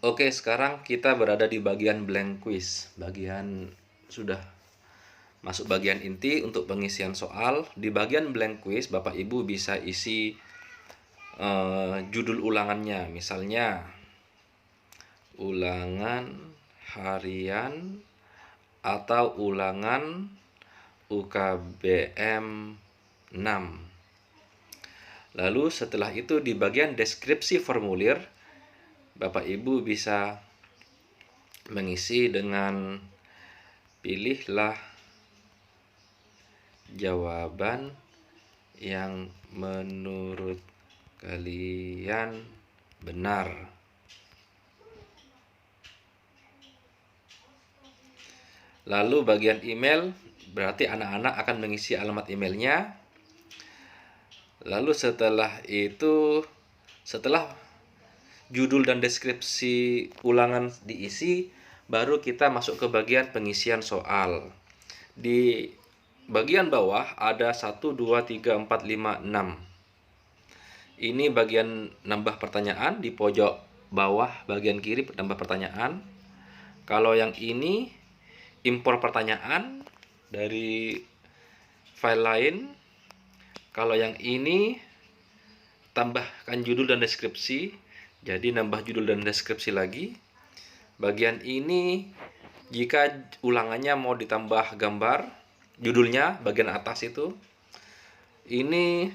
Oke, sekarang kita berada di bagian blank quiz. Sudah masuk bagian inti untuk pengisian soal. Di bagian blank quiz, Bapak Ibu bisa isi judul ulangannya. Misalnya, ulangan harian atau ulangan UKBM 6. Lalu setelah itu di bagian deskripsi formulir, Bapak Ibu bisa mengisi dengan pilihlah jawaban yang menurut kalian benar. Lalu bagian email, berarti anak-anak akan mengisi alamat emailnya. Lalu setelah judul dan deskripsi ulangan diisi, baru kita masuk ke bagian pengisian soal. Di bagian bawah ada 1, 2, 3, 4, 5, 6. Ini bagian nambah pertanyaan. Di pojok bawah bagian kiri nambah pertanyaan. Kalau yang ini impor pertanyaan dari file lain. Kalau yang ini tambahkan judul dan deskripsi, jadi nambah judul dan deskripsi lagi. Bagian ini jika ulangannya mau ditambah gambar, judulnya bagian atas itu. Ini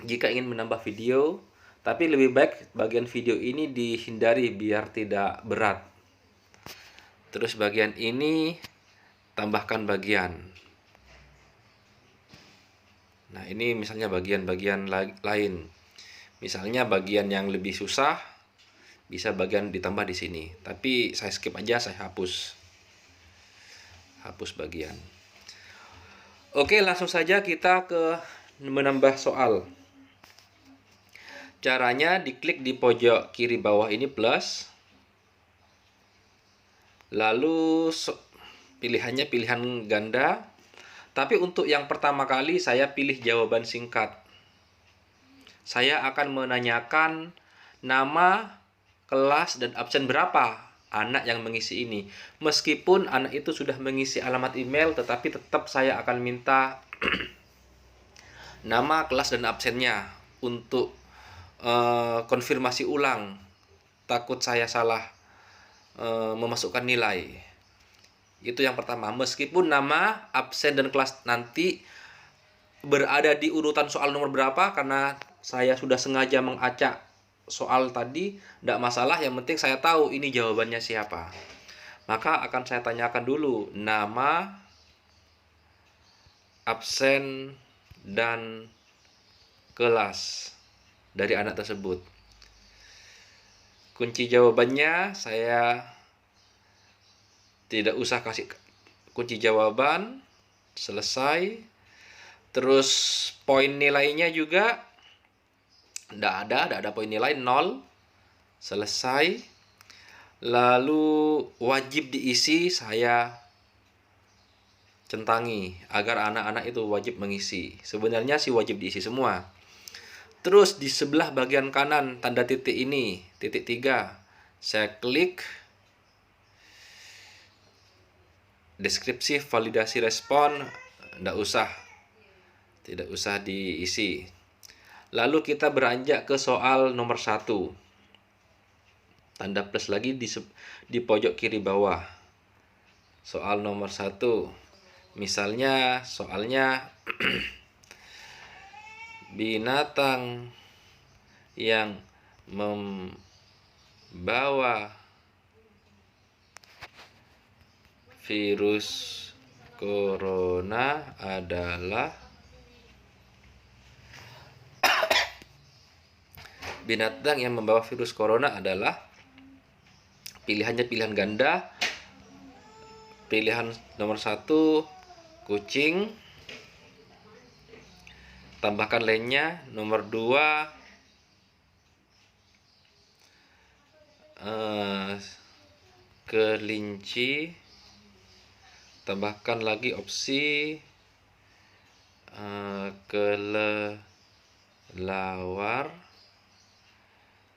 jika ingin menambah video, tapi lebih baik bagian video ini dihindari biar tidak berat. Terus bagian ini tambahkan bagian. Nah, ini misalnya bagian-bagian lain. Misalnya bagian yang lebih susah bisa bagian ditambah di sini. Tapi saya skip aja, saya hapus. Hapus bagian. Oke, langsung saja kita ke menambah soal. Caranya diklik di pojok kiri bawah ini plus. Lalu pilihannya pilihan ganda. Tapi untuk yang pertama kali saya pilih jawaban singkat. Saya akan menanyakan nama, kelas, dan absen berapa anak yang mengisi ini. Meskipun anak itu sudah mengisi alamat email, tetapi tetap saya akan minta nama, kelas, dan absennya untuk konfirmasi ulang. Takut saya salah memasukkan nilai. Itu yang pertama. Meskipun nama, absen, dan kelas nanti berada di urutan soal nomor berapa, karena saya sudah sengaja mengacak soal tadi, tidak masalah. Yang penting saya tahu ini jawabannya siapa. Maka akan saya tanyakan dulu nama, absen, dan kelas dari anak tersebut. Kunci jawabannya saya tidak usah kasih kunci jawaban. Selesai. Terus poin nilainya juga tidak ada poin nilai, 0. Selesai. Lalu wajib diisi saya centangi agar anak-anak itu wajib mengisi. Sebenarnya sih wajib diisi semua. Terus di sebelah bagian kanan tanda titik ini, titik 3, saya klik deskripsi validasi respon, tidak usah diisi. Lalu kita beranjak ke soal nomor 1. Tanda plus lagi di pojok kiri bawah. Soal nomor 1. Misalnya soalnya binatang yang membawa virus corona adalah pilihannya pilihan ganda. Pilihan nomor 1 kucing, tambahkan lainnya. Nomor 2 kelinci, tambahkan lagi opsi kelelawar,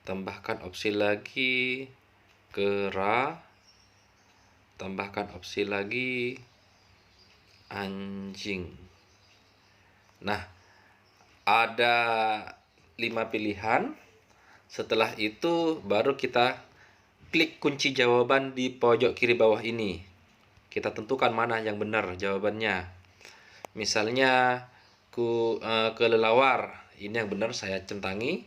tambahkan opsi lagi kera, tambahkan opsi lagi anjing. Nah, ada 5 pilihan. Setelah itu baru kita klik kunci jawaban di pojok kiri bawah ini. Kita tentukan mana yang benar jawabannya. Misalnya kelelawar, ini yang benar saya centangi.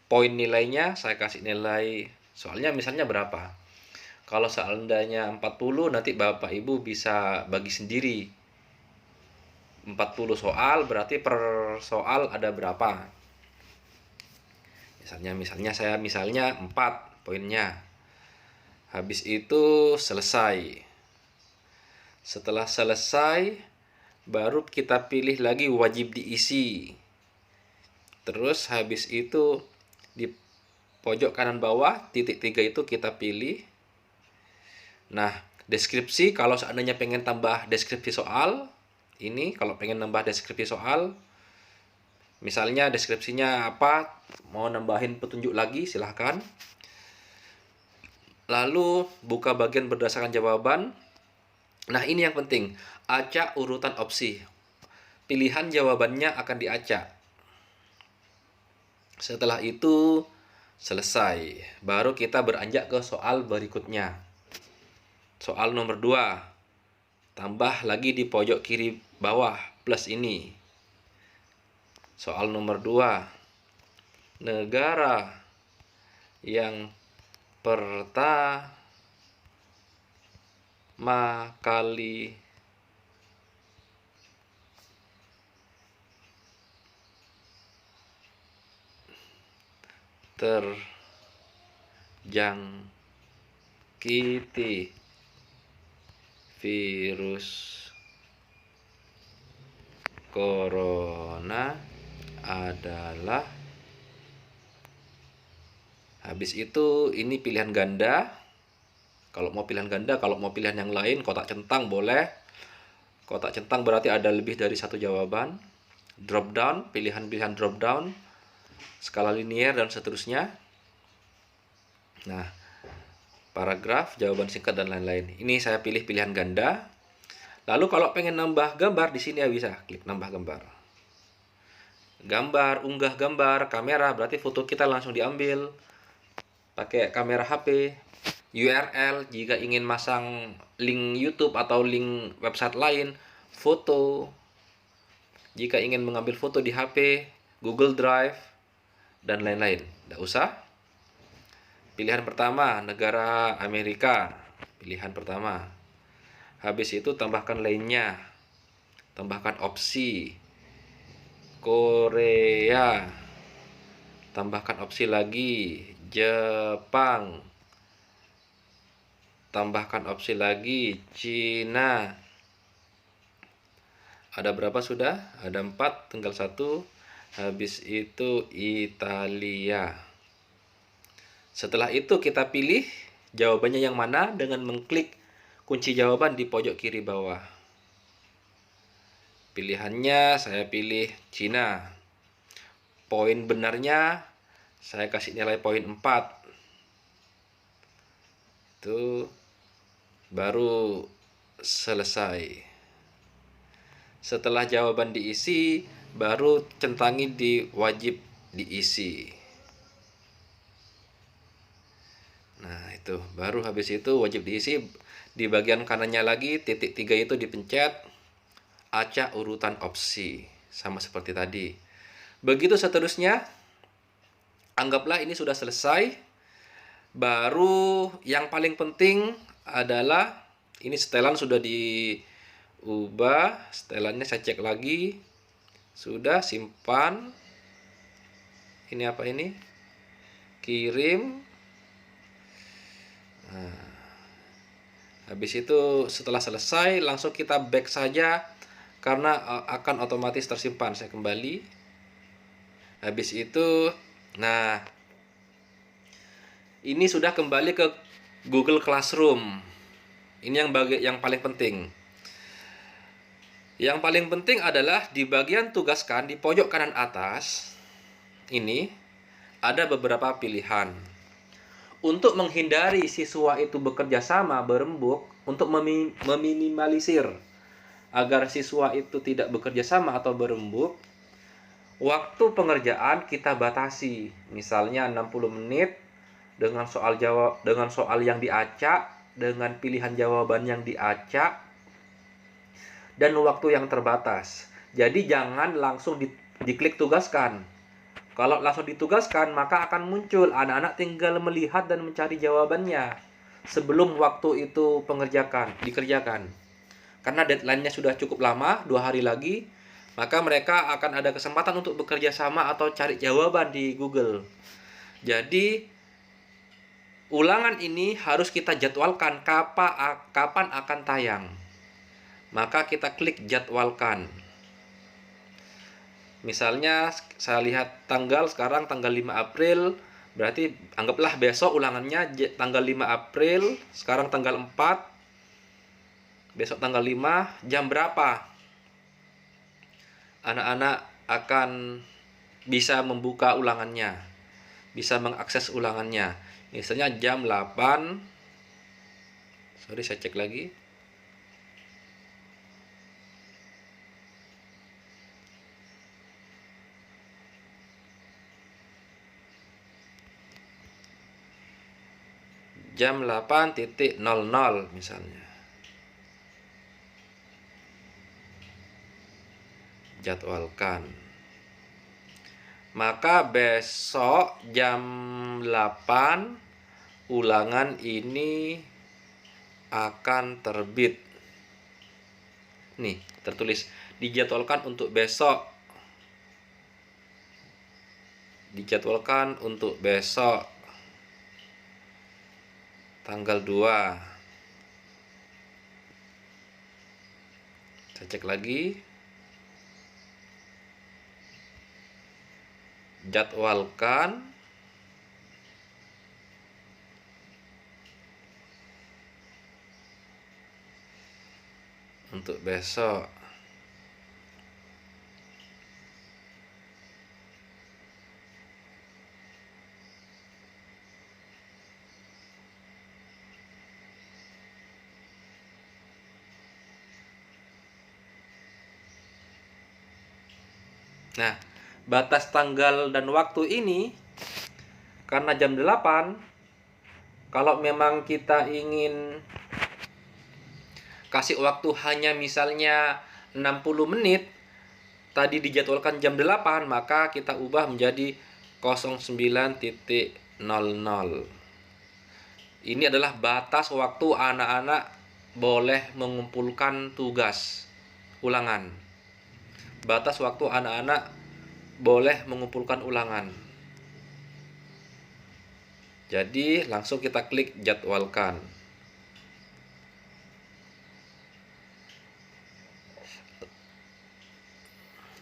Poin nilainya saya kasih nilai soalnya misalnya berapa. Kalau seandainya 40, nanti Bapak Ibu bisa bagi sendiri. 40 soal berarti per soal ada berapa. Misalnya saya 4 poinnya. Habis itu selesai. Setelah selesai baru kita pilih lagi wajib diisi. Terus habis itu di pojok kanan bawah titik 3 itu kita pilih. Nah, deskripsi kalau seandainya pengen tambah deskripsi soal, ini kalau pengen nambah deskripsi soal, misalnya deskripsinya apa, mau nambahin petunjuk lagi silahkan. Lalu buka bagian berdasarkan jawaban. Nah, ini yang penting, acak urutan opsi. Pilihan jawabannya akan diacak. Setelah itu selesai, baru kita beranjak ke soal berikutnya. Soal nomor 2. Tambah lagi di pojok kiri bawah plus ini. Soal nomor 2. Negara yang pertama kali terjangkiti virus corona adalah. Habis itu ini pilihan ganda. Kalau mau pilihan ganda, kalau mau pilihan yang lain kotak centang boleh. Kotak centang berarti ada lebih dari satu jawaban. Drop down, pilihan-pilihan drop down, skala linier dan seterusnya. Nah, paragraf, jawaban singkat dan lain-lain. Ini saya pilih pilihan ganda. Lalu kalau pengen nambah gambar di sini ya bisa klik nambah gambar. Gambar, unggah gambar, kamera berarti foto kita langsung diambil pakai kamera HP. URL jika ingin masang link YouTube atau link website lain, foto jika ingin mengambil foto di HP, Google Drive dan lain-lain. Tidak usah. Pilihan pertama, negara Amerika. Pilihan pertama. Habis itu tambahkan lainnya. Tambahkan opsi. Korea. Tambahkan opsi lagi. Jepang. Tambahkan opsi lagi. Cina. Ada berapa sudah? Ada 4, tinggal 1. Habis itu Italia. Setelah itu kita pilih jawabannya yang mana dengan mengklik kunci jawaban di pojok kiri bawah. Pilihannya saya pilih Cina. Poin benarnya saya kasih nilai poin 4. Itu baru selesai. Setelah jawaban diisi, baru centangi di wajib diisi. Nah, itu baru habis itu wajib diisi. Di bagian kanannya lagi titik 3 itu dipencet, acak urutan opsi, sama seperti tadi. Begitu seterusnya. Anggaplah ini sudah selesai. Baru yang paling penting adalah ini setelan sudah diubah. Setelannya saya cek lagi. Sudah, simpan. Ini apa ini? Kirim. Nah, habis itu setelah selesai langsung kita back saja karena akan otomatis tersimpan. Saya kembali. Habis itu, nah ini sudah kembali ke Google Classroom. Ini yang paling penting. Yang paling penting adalah di bagian tugaskan di pojok kanan atas ini ada beberapa pilihan. Untuk menghindari siswa itu bekerja sama, berembuk, untuk meminimalisir agar siswa itu tidak bekerja sama atau berembuk, waktu pengerjaan kita batasi. Misalnya 60 menit dengan soal yang diacak, dengan pilihan jawaban yang diacak, dan waktu yang terbatas. Jadi jangan langsung diklik tugaskan. Kalau langsung ditugaskan, maka akan muncul anak-anak tinggal melihat dan mencari jawabannya sebelum waktu itu dikerjakan. Karena deadline-nya sudah cukup lama, 2 hari lagi, maka mereka akan ada kesempatan untuk bekerja sama atau cari jawaban di Google. Jadi ulangan ini harus kita jadwalkan kapan akan tayang. Maka kita klik jadwalkan. Misalnya saya lihat sekarang tanggal 5 April, berarti anggaplah besok ulangannya tanggal 5 April, sekarang tanggal 4, besok tanggal 5, jam berapa anak-anak akan bisa membuka ulangannya, bisa mengakses ulangannya. Misalnya jam 8, saya cek lagi. Jam 8.00 misalnya. Jadwalkan. Maka besok jam 8 ulangan ini akan terbit. Nih, tertulis dijadwalkan untuk besok. Dijadwalkan untuk besok tanggal 2. Saya cek lagi. Jadwalkan untuk besok. Nah, batas tanggal dan waktu ini karena jam 8, kalau memang kita ingin kasih waktu hanya misalnya 60 menit, tadi dijadwalkan jam 8, maka kita ubah menjadi 09.00. Ini adalah batas waktu anak-anak boleh mengumpulkan tugas ulangan. Batas waktu anak-anak boleh mengumpulkan ulangan. Jadi langsung kita klik jadwalkan.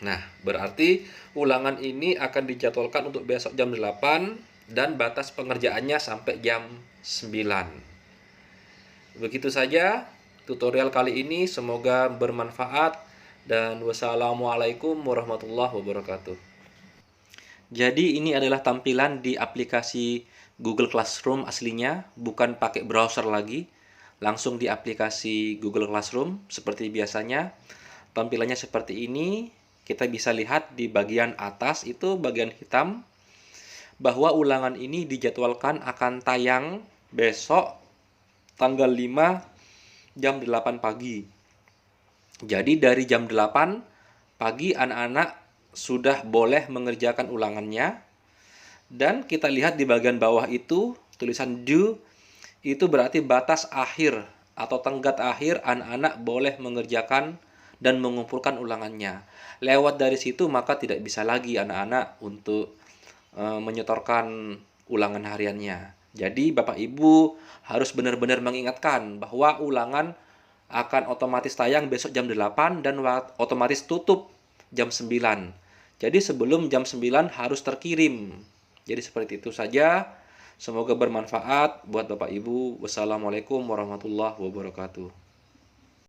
Nah, berarti ulangan ini akan dijadwalkan untuk besok jam 8 dan batas pengerjaannya sampai jam 9. Begitu saja tutorial kali ini, semoga bermanfaat. Dan wassalamualaikum warahmatullahi wabarakatuh. Jadi ini adalah tampilan di aplikasi Google Classroom aslinya, bukan pakai browser lagi, langsung di aplikasi Google Classroom seperti biasanya. Tampilannya seperti ini. Kita bisa lihat di bagian atas itu bagian hitam bahwa ulangan ini dijadwalkan akan tayang besok tanggal 5 jam 8 pagi. Jadi dari jam 8 pagi anak-anak sudah boleh mengerjakan ulangannya. Dan kita lihat di bagian bawah itu tulisan due, itu berarti batas akhir atau tenggat akhir anak-anak boleh mengerjakan dan mengumpulkan ulangannya. Lewat dari situ maka tidak bisa lagi anak-anak untuk menyetorkan ulangan hariannya. Jadi Bapak Ibu harus benar-benar mengingatkan bahwa ulangan akan otomatis tayang besok jam 8 dan otomatis tutup jam 9. Jadi sebelum jam 9 harus terkirim. Jadi seperti itu saja. Semoga bermanfaat buat Bapak Ibu. Wassalamualaikum warahmatullahi wabarakatuh.